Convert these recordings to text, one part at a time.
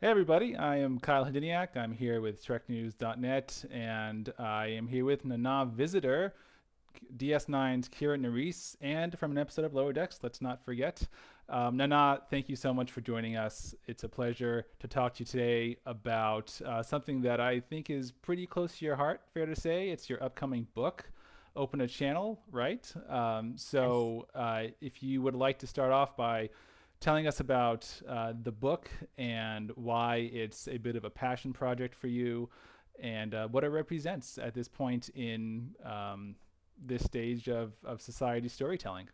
Hey everybody, I am Kyle Hediniak. I'm here with TrekNews.net, and I am here with Nana Visitor, DS9's Kira Nerys, and from an episode of Lower Decks, let's not forget. Nana, thank you so much for joining us. It's a pleasure to talk to you today about something that I think is pretty close to your heart, fair to say. It's your upcoming book, Open a Channel, right? Yes. If you would like to start off by telling us about the book and why it's a bit of a passion project for you and what it represents at this point in this stage of society storytelling.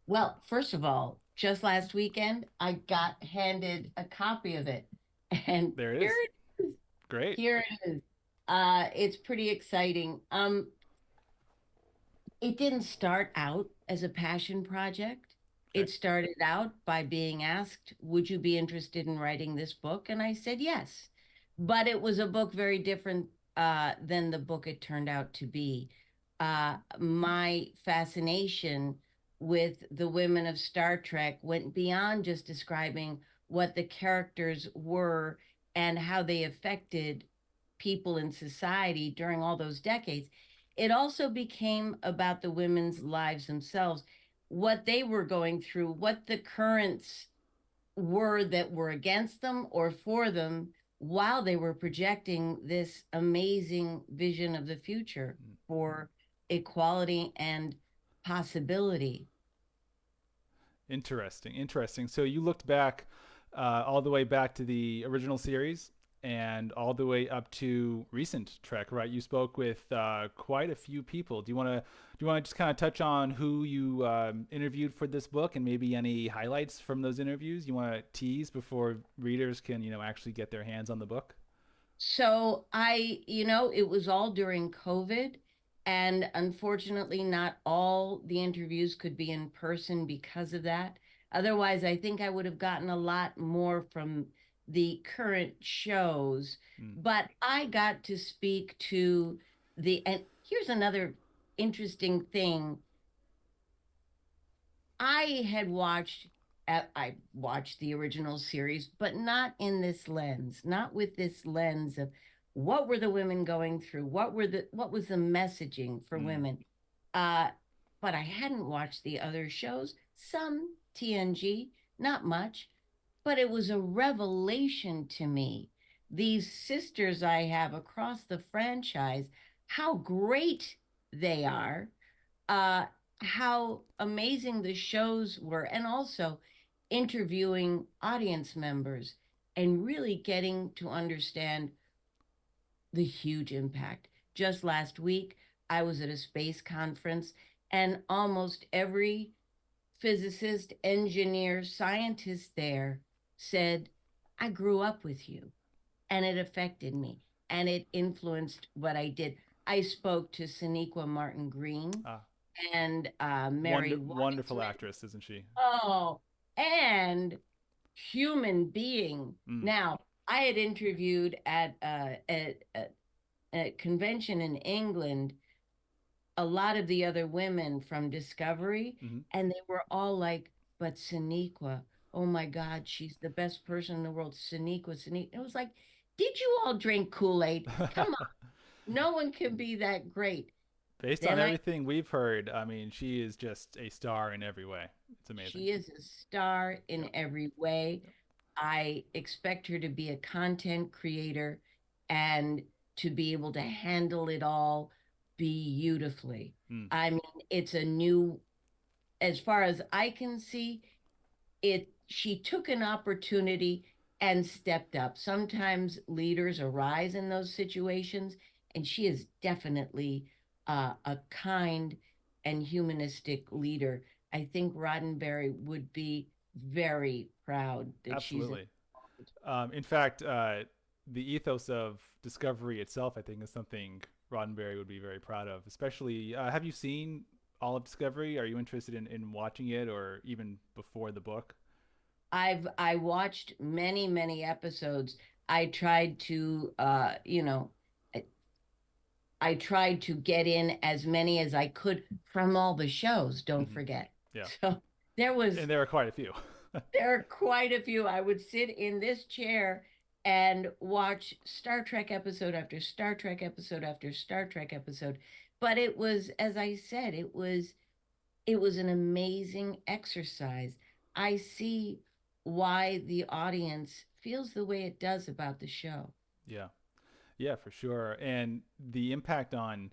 Well, first of all, just last weekend, I got handed a copy of it. And There it here is. it is. Great. Here it is. It's pretty exciting. It didn't start out as a passion project. Okay. It started out by being asked, would you be interested in writing this book? And I said yes. But it was a book very different than the book it turned out to be. My fascination with the women of Star Trek went beyond just describing what the characters were and how they affected people in society during all those decades. It also became about the women's lives themselves, what they were going through, what the currents were that were against them or for them while they were projecting this amazing vision of the future for equality and possibility. Interesting. Interesting. So you looked back all the way back to the original series and all the way up to recent Trek, right? You spoke with quite a few people. Do you want to just kind of touch on who you interviewed for this book and maybe any highlights from those interviews? You want to tease before readers can actually get their hands on the book? So it was all during COVID, and unfortunately, not all the interviews could be in person because of that. Otherwise, I think I would have gotten a lot more from the current shows. Mm. But I got to speak to and here's another interesting thing. I watched the original series, but not in this lens, not with this lens of what were the women going through, what was the messaging for Mm. women. Uh, but I hadn't watched the other shows, some TNG, not much, but it was a revelation to me. These sisters I have across the franchise, how great they are, uh, how amazing the shows were, and also interviewing audience members and really getting to understand the huge impact. Just last week, I was at a space conference, and almost every physicist, engineer, scientist there said, I grew up with you, and it affected me, and it influenced what I did. I spoke to Sonequa Martin Green Ah, and Mary wonderful Wiseman. actress, isn't she? Oh, and human being. Mm. Now, I had interviewed at a convention in England a lot of the other women from Discovery, Hmm. and they were all like, but Sonequa, oh my God, she's the best person in the world. Sonequa, Sonequa. It was like, did you all drink Kool-Aid? Come on, no one can be that great. Based on Then I everything we've heard, I mean, she is just a star in every way. It's amazing. She is a star in Yep. every way. Yep. I expect her to be a content creator and to be able to handle it all beautifully. Mm. I mean, it's a new, as far as I can see, she took an opportunity and stepped up. Sometimes leaders arise in those situations, and she is definitely a kind and humanistic leader. I think Roddenberry would be very proud that she's Absolutely. In fact, the ethos of Discovery itself, I think, is something Roddenberry would be very proud of. Especially, have you seen all of Discovery? Are you interested in watching it, or even before the book? I watched many, many episodes. I tried to I tried to get in as many as I could from all the shows, don't Hmm. forget. Yeah, So there was, and there are quite a few. There are quite a few. I would sit in this chair and watch Star Trek episode after Star Trek episode after Star Trek episode. But it was, as I said, it was an amazing exercise. I see why the audience feels the way it does about the show. Yeah, yeah, for sure. And the impact on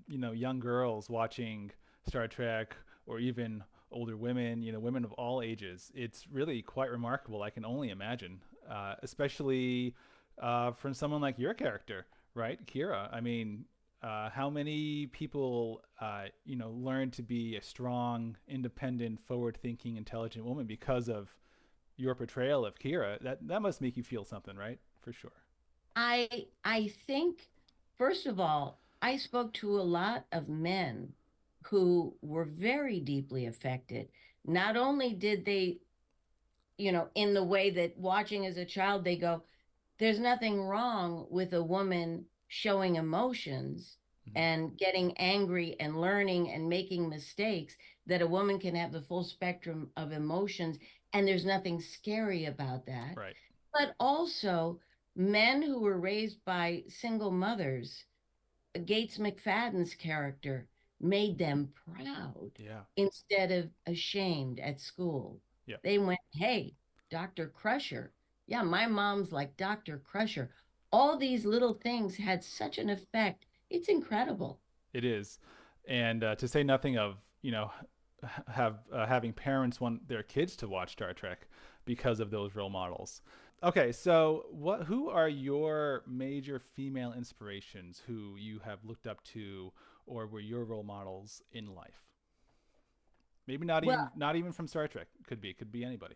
young girls watching Star Trek, or even older women, women of all ages. It's really quite remarkable. I can only imagine, especially from someone like your character, right, Kira. I mean, how many people, learn to be a strong, independent, forward-thinking, intelligent woman because of your portrayal of Kira? That must make you feel something, right? For sure. I think, first of all, I spoke to a lot of men who were very deeply affected. Not only did they, in the way that watching as a child, they go, there's nothing wrong with a woman showing emotions Mm-hmm. and getting angry and learning and making mistakes, that a woman can have the full spectrum of emotions, and there's nothing scary about that. Right. But also, men who were raised by single mothers, Gates McFadden's character made them proud Yeah. instead of ashamed at school. Yeah. They went, hey, Dr. Crusher. Yeah, my mom's like Dr. Crusher. All these little things had such an effect. It's incredible. It is, and to say nothing of having parents want their kids to watch Star Trek because of those role models. Okay, so who are your major female inspirations who you have looked up to or were your role models in life? Maybe Well, not even from Star Trek. Could be anybody.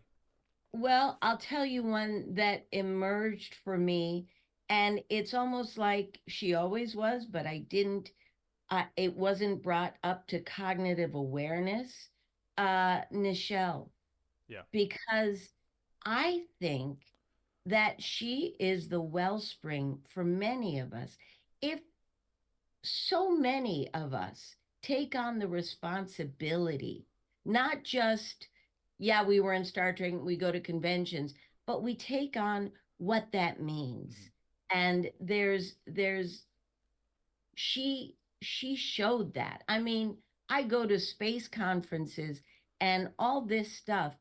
well, I'll tell you one that emerged for me, and it's almost like she always was, but I didn't it wasn't brought up to cognitive awareness, Nichelle, Yeah. because I think that she is the wellspring for many of us. If so many of us take on the responsibility, not just, yeah, we were in Star Trek, we go to conventions, but we take on what that means. Mm-hmm. And she showed that. I mean, I go to space conferences and all this stuff,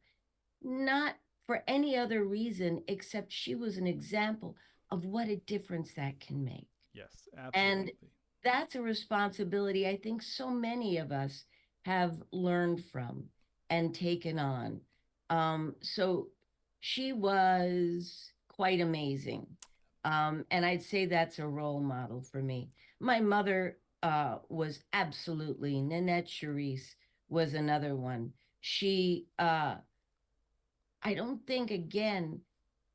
not for any other reason except she was an example of what a difference that can make. Yes, And absolutely. that's a responsibility I think so many of us have learned from and taken on. So she was quite amazing. And I'd say that's a role model for me. My mother was absolutely, Nanette Charisse was another one. She I don't think, again,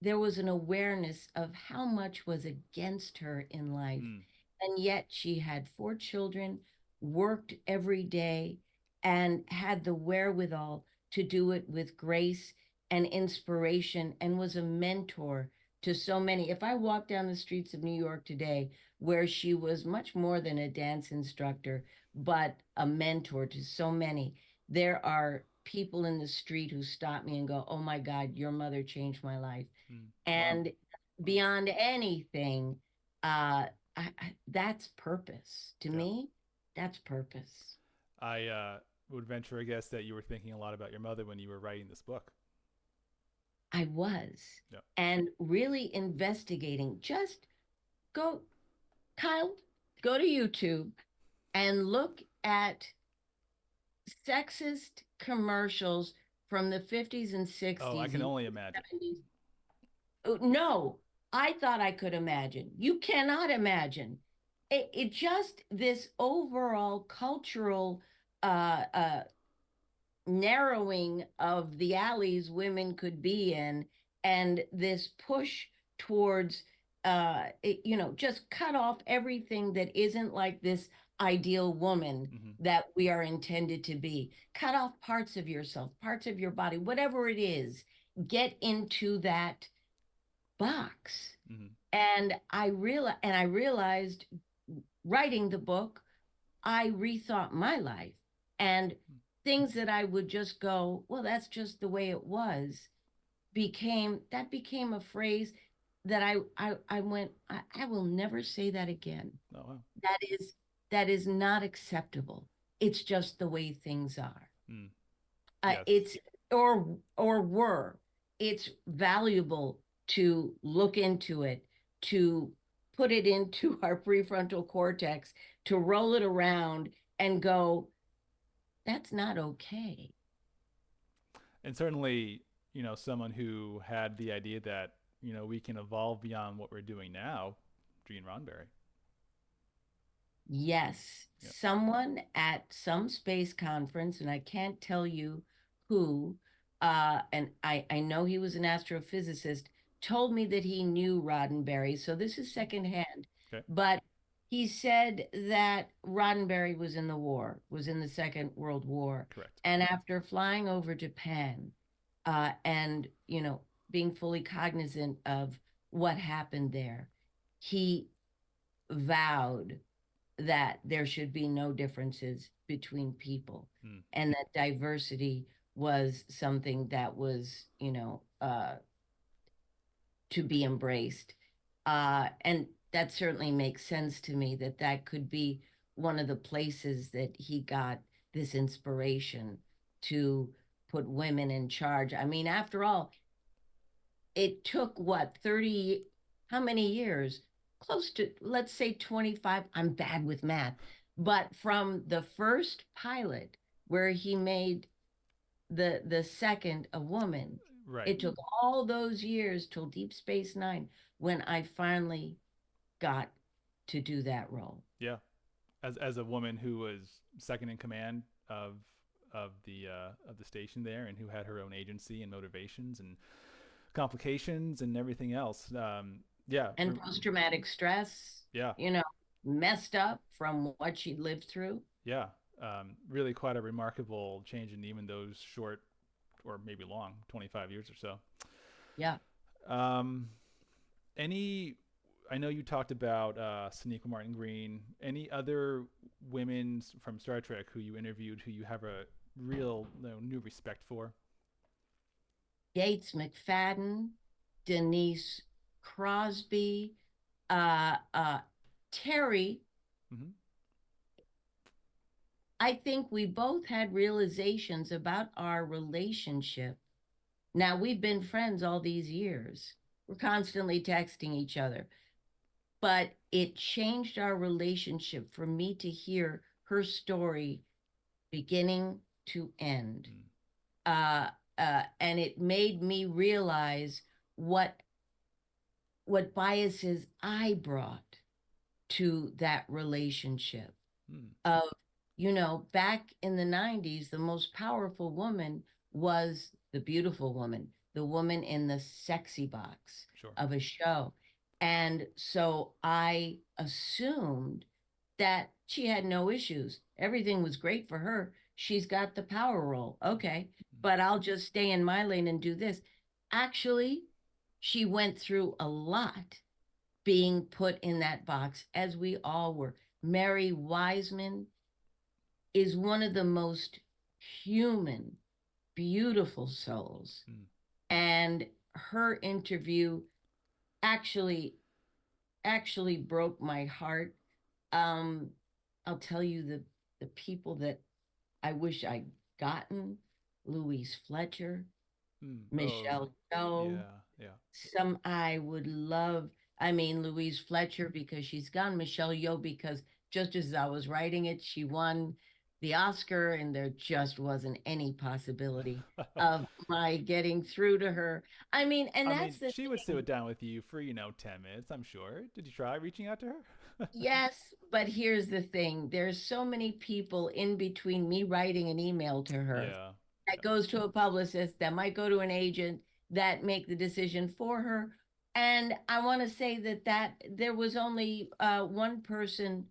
there was an awareness of how much was against her in life. Mm, And yet she had four children, worked every day, and had the wherewithal to do it with grace and inspiration, and was a mentor to so many. If I walk down the streets of New York today, where she was much more than a dance instructor, but a mentor to so many, there are people in the street who stop me and go, "Oh my God, your mother changed my life." mm. Wow. And beyond anything, that's purpose. To Yeah. me, that's purpose. I would venture a guess that you were thinking a lot about your mother when you were writing this book. I was. Yeah. And really investigating. Just go, Kyle, go to YouTube and look at sexist commercials from the 50s and Oh, I 60s, can even only the imagine. 70s. No, I thought I could imagine. You cannot imagine. It just this overall cultural uh, uh, narrowing of the alleys women could be in, and this push towards, just cut off everything that isn't like this ideal woman Mm-hmm. that we are intended to be. Cut off parts of yourself, parts of your body, whatever it is. Get into that box. Mm-hmm. And I realized writing the book, I rethought my life. And things that I would just go, well, that's just the way it was, became a phrase that I went, I will never say that again. Oh wow. That is that is not acceptable. It's just the way things are. Mm. Yes. It's or were. It's valuable to look into it, to put it into our prefrontal cortex, to roll it around and go, that's not okay. And certainly, someone who had the idea that we can evolve beyond what we're doing now, Gene Roddenberry. Yes, Yep. someone at some space conference, and I can't tell you who, and I know he was an astrophysicist, told me that he knew Roddenberry. So this is secondhand, Okay. but he said that Roddenberry was in the war, was in the Second World War. Correct. And after flying over Japan, and, being fully cognizant of what happened there, he vowed that there should be no differences between people Mm. and that diversity was something that was, to be embraced. And that certainly makes sense to me that that could be one of the places that he got this inspiration to put women in charge. I mean, after all, it took what, 30, how many years? Close to, let's say 25. I'm bad with math, but from the first pilot where he made the second a woman, Right. it took all those years till Deep Space Nine when I finally got to do that role. Yeah. As a woman who was second in command of the station there, and who had her own agency and motivations and complications and everything else. Yeah. And post-traumatic stress, Yeah. you know, messed up from what she lived through. Yeah. Really quite a remarkable change in even those short or maybe long 25 years or so. Yeah. Um, any, I know you talked about Sonequa Martin Green. Any other women from Star Trek who you interviewed who you have a real new respect for? Gates McFadden, Denise Crosby, uh, uh, Terry. Mm-hmm. I think we both had realizations about our relationship. Now, we've been friends all these years. We're constantly texting each other, but it changed our relationship for me to hear her story beginning to end. Mm. Uh, and it made me realize what what biases I brought to that relationship Mm. of, back in the 90s, the most powerful woman was the beautiful woman, the woman in the sexy box Sure. of a show. And so I assumed that she had no issues. Everything was great for her. She's got the power role. Okay, Mm. but I'll just stay in my lane and do this. Actually, she went through a lot being put in that box, as we all were. Mary Wiseman is one of the most human, beautiful souls. Mm. And her interview actually actually broke my heart. Um, I'll tell you the people that I wish I'd gotten: Louise Fletcher, Mm. Oh, Michelle Yeoh, yeah, yeah. some I would love. I mean, Louise Fletcher because she's gone, Michelle Yeoh because just as I was writing it, she won the Oscar, and there just wasn't any possibility of my getting through to her. I mean, and I mean, that's the she would thing. sit down with you for 10 minutes. I'm sure. Did you try reaching out to her? Yes, but here's the thing. There's so many people in between me writing an email to her Yeah. that goes to a publicist, that might go to an agent, that make the decision for her. And I want to say that there was only one person,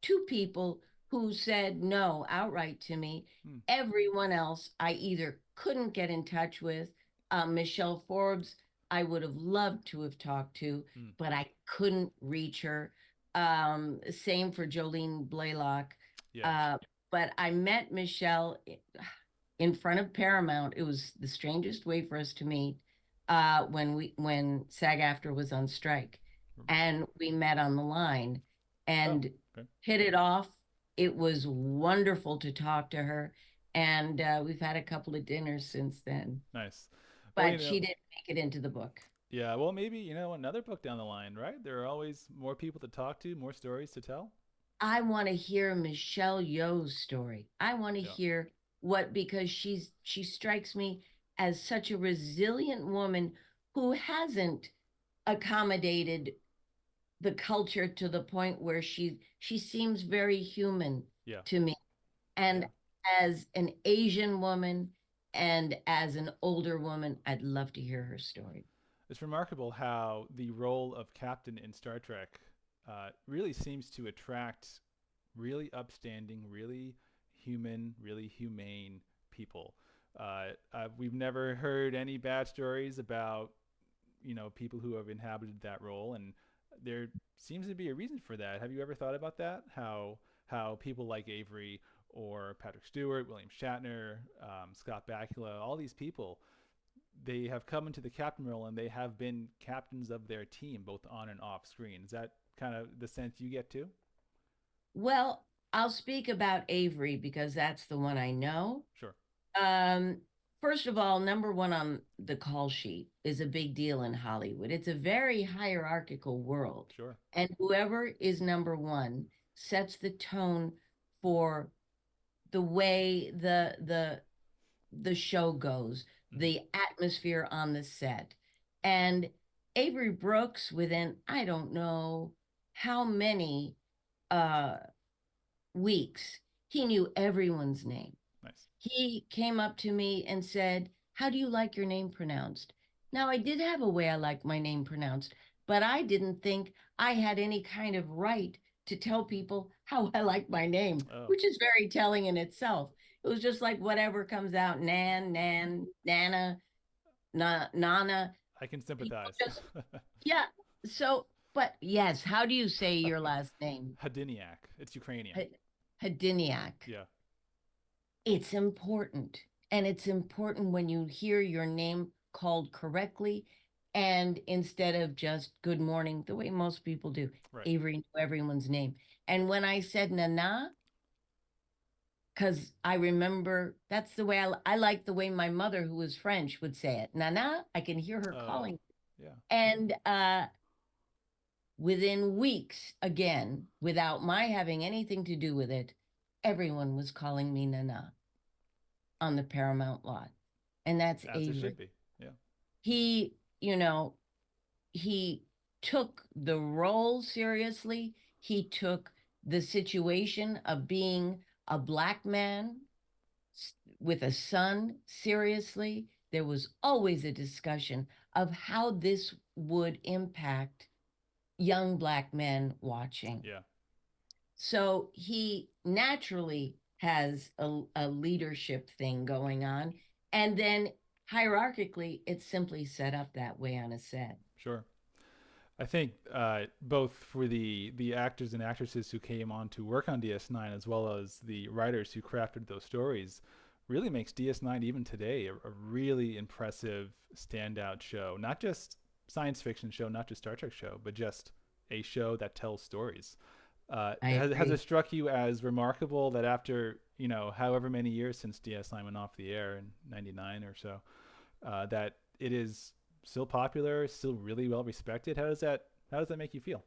two people who said no outright to me. Mm. Everyone else I either couldn't get in touch with. Michelle Forbes, I would have loved to have talked to, Mm. but I couldn't reach her. Same for Jolene Blaylock. Yeah. Uh, but I met Michelle. in front of Paramount. It was the strangest way for us to meet when SAG-AFTRA was on strike, and we met on the line Oh, and okay. hit it off. It was wonderful to talk to her, and we've had a couple of dinners since then. Nice. Well, But she didn't make it into the book. yeah, well, maybe, another book down the line, right? There are always more people to talk to, more stories to tell. I want to hear Michelle Yeoh's story. I want to Yeah. hear what because she strikes me as such a resilient woman who hasn't accommodated the culture to the point where she seems very human Yeah. to me. Yeah. And as an Asian woman and as an older woman, I'd love to hear her story. It's remarkable how the role of captain in Star Trek really seems to attract really upstanding, really human, really humane people. We've never heard any bad stories about people who have inhabited that role, and there seems to be a reason for that. Have you ever thought about that? How people like Avery or Patrick Stewart, William Shatner, Scott Bakula, all these people, they have come into the captain role and they have been captains of their team both on and off screen. Is that kind of the sense you get too? Well, I'll speak about Avery because that's the one I know. Sure. Um, First of all, number one on the call sheet is a big deal in Hollywood. It's a very hierarchical world, Sure. and whoever is number one sets the tone for the way the show goes, Mm-hmm. the atmosphere on the set. And Avery Brooks, within I don't know how many uh weeks, he knew everyone's name. Nice. He came up to me and said, "How do you like your name pronounced?" Now, I did have a way I like my name pronounced, but I didn't think I had any kind of right to tell people how I like my name, Oh, which is very telling in itself. It was just like whatever comes out, Nan, Nan, Nana, Nana. I can People sympathize. just, yeah. So, but yes, how do you say your last name? Hadiniak. It's Ukrainian. Hadiniak. Yeah. It's important. And it's important when you hear your name called correctly and instead of just good morning, the way most people do. Right. Avery knew everyone's name. And when I said Nana, because I remember that's the way I like the way my mother, who was French, would say it. Nana, I can hear her Oh, calling. yeah. And within weeks, again, without my having anything to do with it, everyone was calling me Nana on the Paramount lot. And that's As it Avery. should be. Yeah. He, you know, he took the role seriously. He took the situation of being a black man with a son seriously. There was always a discussion of how this would impact young black men watching. Yeah. So he naturally has a leadership thing going on. And then hierarchically, it's simply set up that way on a set. Sure. I think both for the actors and actresses who came on to work on DS9, as well as the writers who crafted those stories, really makes DS9 even today a really impressive standout show. Not just science fiction show, not just Star Trek show, but just a show that tells stories. I Has it agree. struck you as remarkable that after however many years since DS9 went off the air in '99 or so, that it is still popular, still really well respected? How does that make you feel?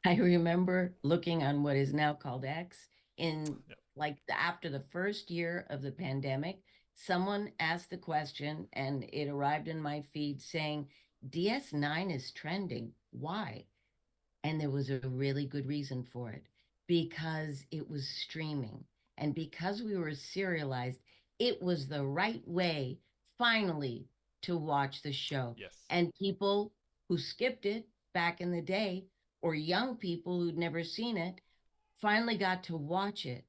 I remember looking on what is now called X in Yeah. after the first year of the pandemic, someone asked the question and it arrived in my feed saying DS9 is trending. Why? And there was a really good reason for it because it was streaming. And because we were serialized, it was the right way, finally, to watch the show. Yes. And people who skipped it back in the day, or young people who'd never seen it, finally got to watch it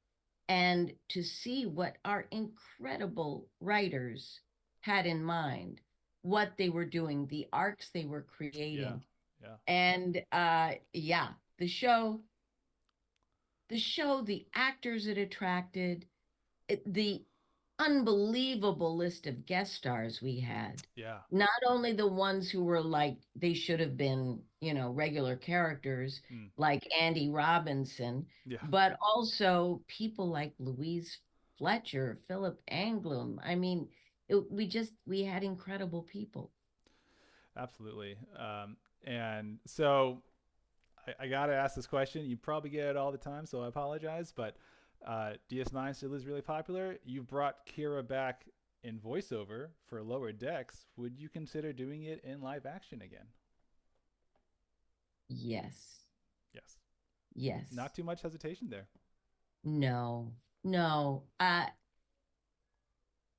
and to see what our incredible writers had in mind, what they were doing, the arcs they were Yeah. creating. Yeah. And yeah, the show, the actors it attracted, the unbelievable list of guest stars we had. Yeah. Not only the ones who were like they should have been, regular characters Mm. like Andy Robinson, Yeah. but also people like Louise Fletcher, Philip Anglum. I mean, we had incredible people. Absolutely. And so I got to ask this question. You probably get it all the time, so I apologize. But DS9 still is really popular. You brought Kira back in voiceover for Lower Decks. Would you consider doing it in live action again? Yes. Yes. Not Yes. too much hesitation there. No. No.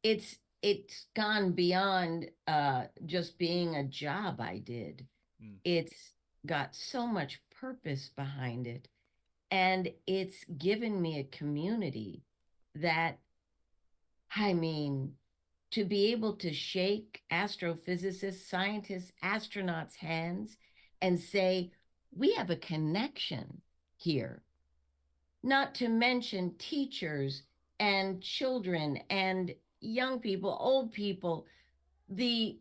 It's gone beyond just being a job I did. Mm, It's got so much purpose behind it, and it's given me a community that, I mean, to be able to shake astrophysicists, scientists, astronauts' hands and say, we have a connection here, not to mention teachers and children and young people, old people. The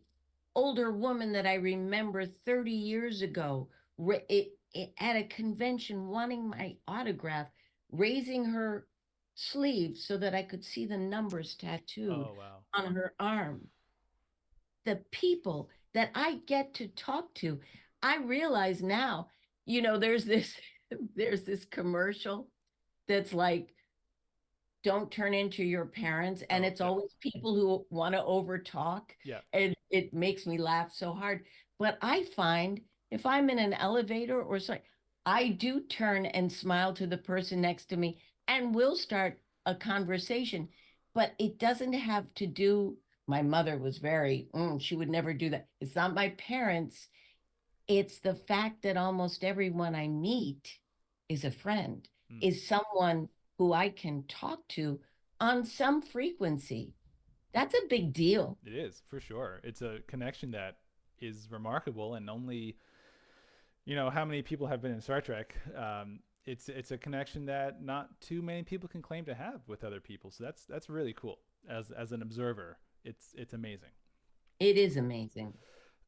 older woman that I remember 30 years ago at a convention wanting my autograph, raising her sleeve so that I could see the numbers tattooed oh wow. on her arm. The people that I get to talk to, I realize now, there's this there's this commercial that's like, don't turn into your parents, and Oh it's yeah. always people who want to overtalk, Yeah. and it makes me laugh so hard. But I find if I'm in an elevator or something, I do turn and smile to the person next to me, and we'll start a conversation. But it doesn't have to do, my mother was very she would never do that. It's not my parents. It's the fact that almost everyone I meet is a friend, Mm. is someone who I can talk to on some frequency. That's a big deal. It is for sure. It's a connection that is remarkable, and only how many people have been in Star Trek. It's a connection that not too many people can claim to have with other people. So that's really cool. As an observer, it's amazing. It is amazing.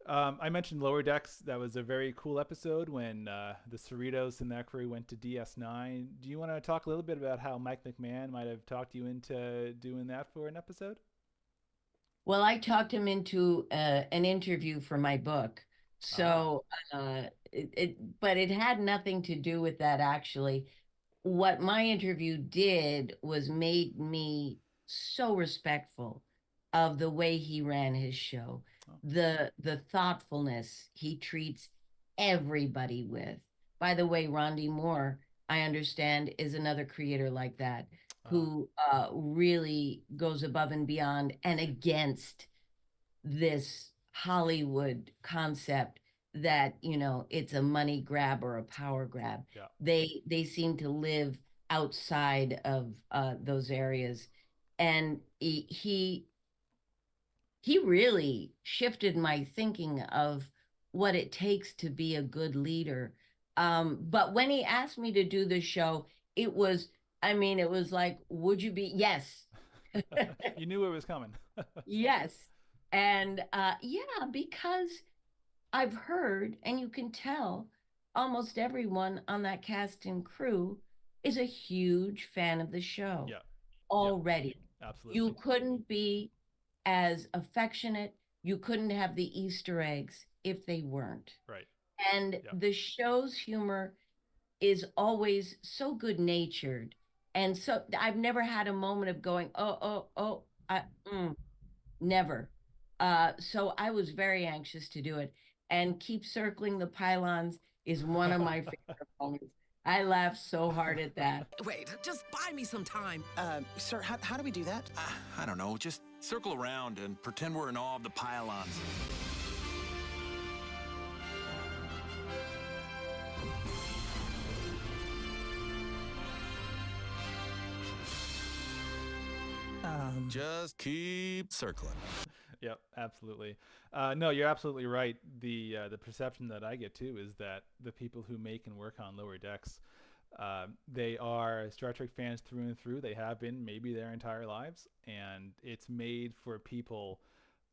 I mentioned Lower Decks. That was a very cool episode when the Cerritos and that crew went to DS9. Do you want to talk a little bit about how Mike McMahon might have talked you into doing that for an episode? Well, I talked him into an interview for my book. Ah, So, but it had nothing to do with that, actually. What my interview did was made me so respectful of the way he ran his show, oh, the thoughtfulness he treats everybody with. By the way, Rondi Moore, I understand, is another creator like that ah, who really goes above and beyond and against this Hollywood concept that, it's a money grab or a power grab. yeah, They seem to live outside of those areas, and he really shifted my thinking of what it takes to be a good leader. But when he asked me to do the show, it was, I mean, it was like, would you be? Yes. you knew it was coming. Yes. And yeah, because I've heard, and you can tell, almost everyone on that cast and crew is a huge fan of the show Yeah, yeah, already. You absolutely. couldn't be as affectionate, you couldn't have the Easter eggs if they weren't. Right. And Yeah. the show's humor is always so good natured. And so I've never had a moment of going, oh, oh, oh, never. So I was very anxious to do it. And Keep Circling the Pylons is one of my favorite moments. I laughed so hard at that. Wait, just buy me some time. Sir, how do we do that? I don't know. Just circle around and pretend we're in awe of the pylons. Just keep circling. Yep, absolutely. No, you're absolutely right. The perception that I get too is that the people who make and work on Lower Decks They are Star Trek fans through and through. They have been maybe their entire lives, and it's made for people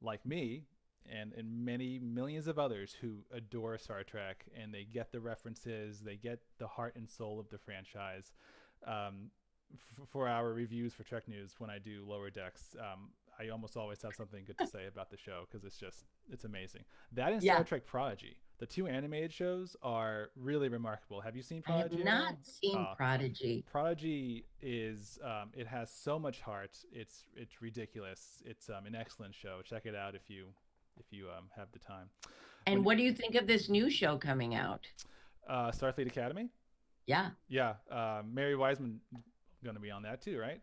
like me and many millions of others who adore Star Trek, and they get the references, they get the heart and soul of the franchise. Um, for our reviews for Trek News, when I do Lower Decks, I almost always have something good to say about the show because it's amazing. That and Star Yeah, Trek Prodigy, the two animated shows, are really remarkable. Have you seen I have Prodigy at not all? seen Prodigy. Prodigy is it has so much heart. It's ridiculous. It's an excellent show. Check it out if you have the time. And When what do you think of this new show coming out? Starfleet Academy, Yeah, yeah, Mary Wiseman going to be on that too, right?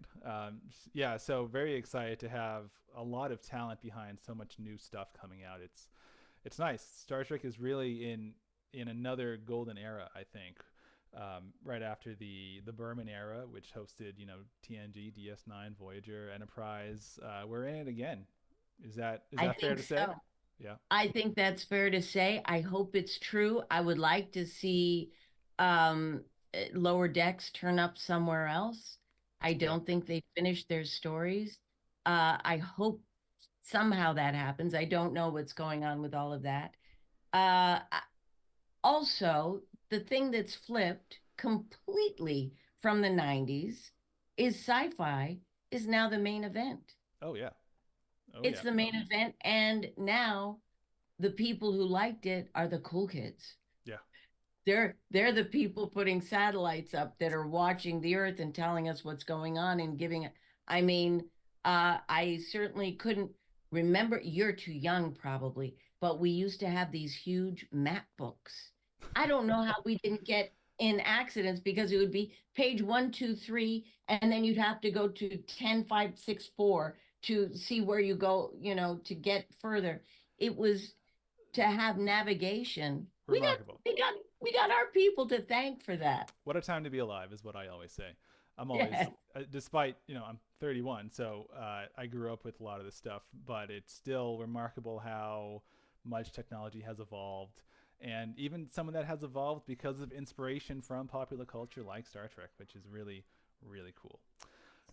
Yeah, so very excited to have a lot of talent behind so much new stuff coming out. It's nice. Star Trek is really in another golden era, I think. Right after the Berman era, which hosted TNG, DS9, Voyager, Enterprise, we're in it again. Is I that fair think to say? so. Yeah, I think that's fair to say. I hope it's true. I would like to see um, Lower Decks turn up somewhere else. I yeah. don't think they finished their stories. I hope somehow that happens. I don't know what's going on with all of that. Uh, Also, the thing that's flipped completely from the 90s is sci-fi is now the main event. Oh yeah. Oh It's yeah. the main event, and now the people who liked it are the cool kids. Yeah. They're the people putting satellites up that are watching the earth and telling us what's going on and giving it. I mean, I certainly couldn't remember. You're too young, probably, but we used to have these huge map books. I don't know how we didn't get in accidents because it would be page 1, 2, 3, and then you'd have to go to 10, 5, 6, 4 to see where you go, to get further. It was to have navigation. We got Remarkable. we got we got our people to thank for that. What a time to be alive is what I always say. I'm always, Yes. despite I'm 31, so I grew up with a lot of this stuff, but it's still remarkable how much technology has evolved, and even some of that has evolved because of inspiration from popular culture like Star Trek, which is really really cool.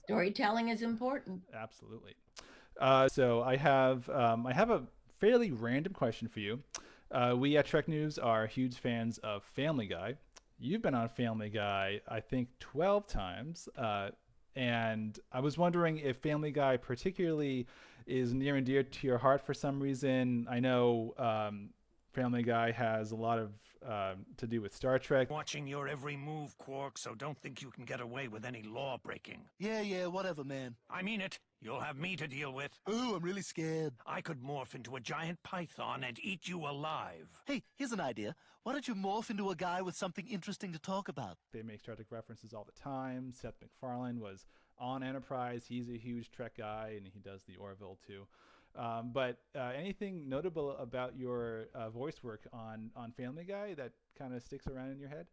Storytelling is important. Absolutely. So I have a fairly random question for you. We at Trek News are huge fans of Family Guy. You've been on Family Guy, I think, 12 times. And I was wondering if Family Guy particularly is near and dear to your heart for some reason. I know Family Guy has a lot of to do with Star Trek. Watching your every move, Quark, so don't think you can get away with any law breaking. Yeah, whatever, man. I mean it. You'll have me to deal with. Ooh, I'm really scared. I could morph into a giant python and eat you alive. Hey, here's an idea. Why don't you morph into a guy with something interesting to talk about? They make Star Trek references all the time. Seth MacFarlane was on Enterprise. He's a huge Trek guy, and he does the Orville too. But anything notable about your voice work on Family Guy that kind of sticks around in your head?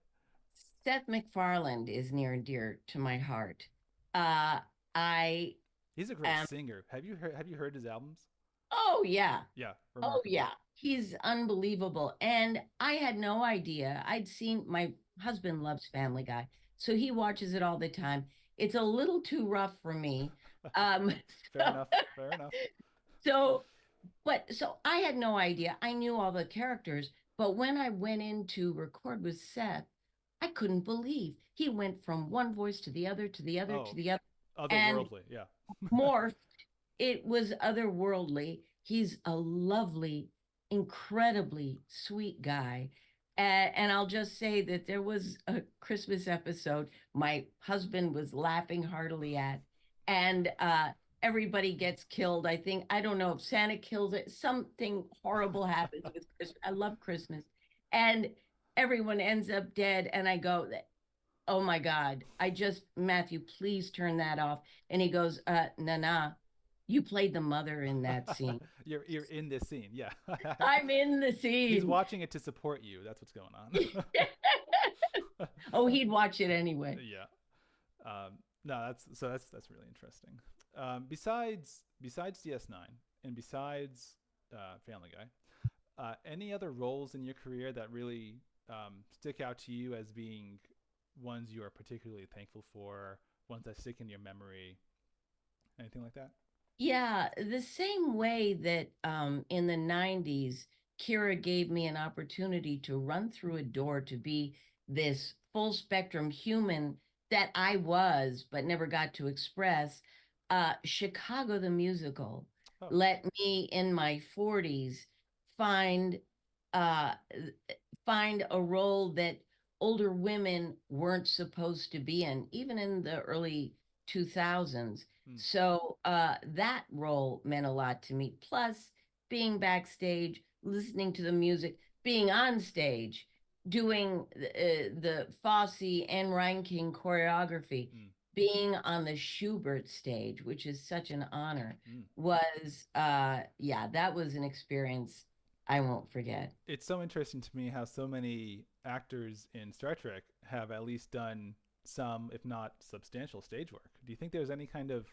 Seth MacFarlane is near and dear to my heart. Uh, I He's a great am. singer. Have you heard his albums? Oh yeah, Yeah, oh remarkable. yeah. He's unbelievable, and I had no idea. I'd seen my husband loves Family Guy, so he watches it all the time. It's a little too rough for me. Um, Fair enough. Fair enough. so so I had no idea. I knew all the characters, but when I went in to record with Seth, I couldn't believe he went from one voice to the other, to the other, to Oh, the other, and otherworldly. Yeah. morphed. It was otherworldly. He's a lovely, incredibly sweet guy. And I'll just say that there was a Christmas episode my husband was laughing heartily at, and everybody gets killed. I think, I don't know if Santa kills it, something horrible happens with Christmas. I love Christmas. And everyone ends up dead. And I go, oh my God, Matthew, please turn that off. And he goes, nah, you played the mother in that scene. You're in this scene. Yeah. I'm in the He's scene. watching it to support you. That's what's going on. Oh, he'd watch it anyway. Yeah. No, that's really interesting. Besides DS9 and besides Family Guy, any other roles in your career that really stick out to you as being ones you are particularly thankful for, ones that stick in your memory, anything like that? Yeah, the same way that in the 90s, Kira gave me an opportunity to run through a door to be this full spectrum human that I was, but never got to express. Chicago the musical Oh. let me in my 40s find uh, find a role that older women weren't supposed to be in, even in the early 2000s. Mm. So that role meant a lot to me. Plus, being backstage, listening to the music, being on stage, doing the Fosse and Ryan King choreography, Mm. being on the Schubert stage, which is such an honor, Mm. was yeah, that was an experience I won't forget. It's so interesting to me how so many actors in Star Trek have at least done some, if not substantial, stage work. Do you think there's any kind of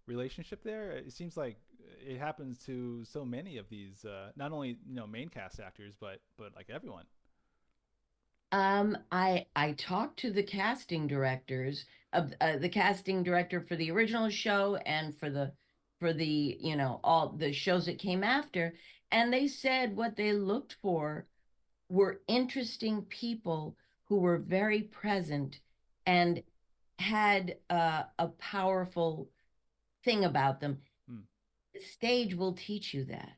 relationship there? It seems like it happens to so many of these, not only main cast actors, but like everyone. I talked to the casting directors of the casting director for the original show and for the all the shows that came after, and they said what they looked for were interesting people who were very present and had a powerful thing about them. Hmm. The stage will teach you that.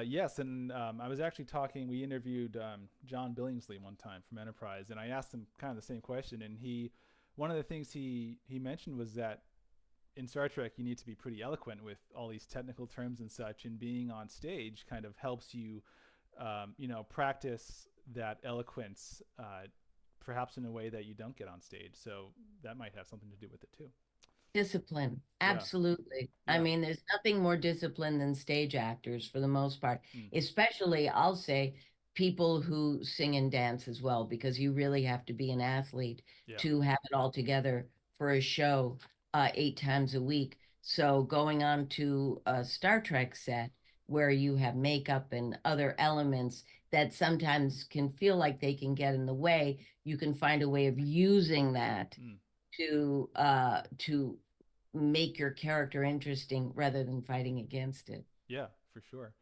Yes, and I was actually talking. We interviewed John Billingsley one time from Enterprise, and I asked him kind of the same question. And one of the things he mentioned was that in Star Trek, you need to be pretty eloquent with all these technical terms and such, and being on stage kind of helps you, practice that eloquence, perhaps in a way that you don't get on stage. So that might have something to do with it too. Discipline, Yeah, absolutely. I yeah, mean, there's nothing more disciplined than stage actors for the most part, mm, especially, I'll say, people who sing and dance as well, because you really have to be an athlete yeah, to have it all together for a show 8 times a week. So going on to a Star Trek set where you have makeup and other elements that sometimes can feel like they can get in the way, you can find a way of using that mm, to make your character interesting rather than fighting against it. yeah, for sure.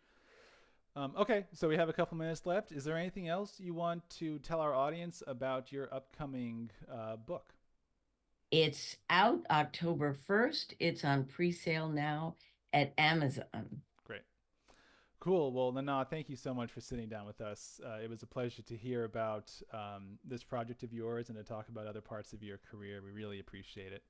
Okay, so we have a couple minutes left. Is there anything else you want to tell our audience about your upcoming book? It's out October 1st. It's on pre-sale now at Amazon. Great. Cool. Well, Nana, thank you so much for sitting down with us. It was a pleasure to hear about this project of yours and to talk about other parts of your career. We really appreciate it.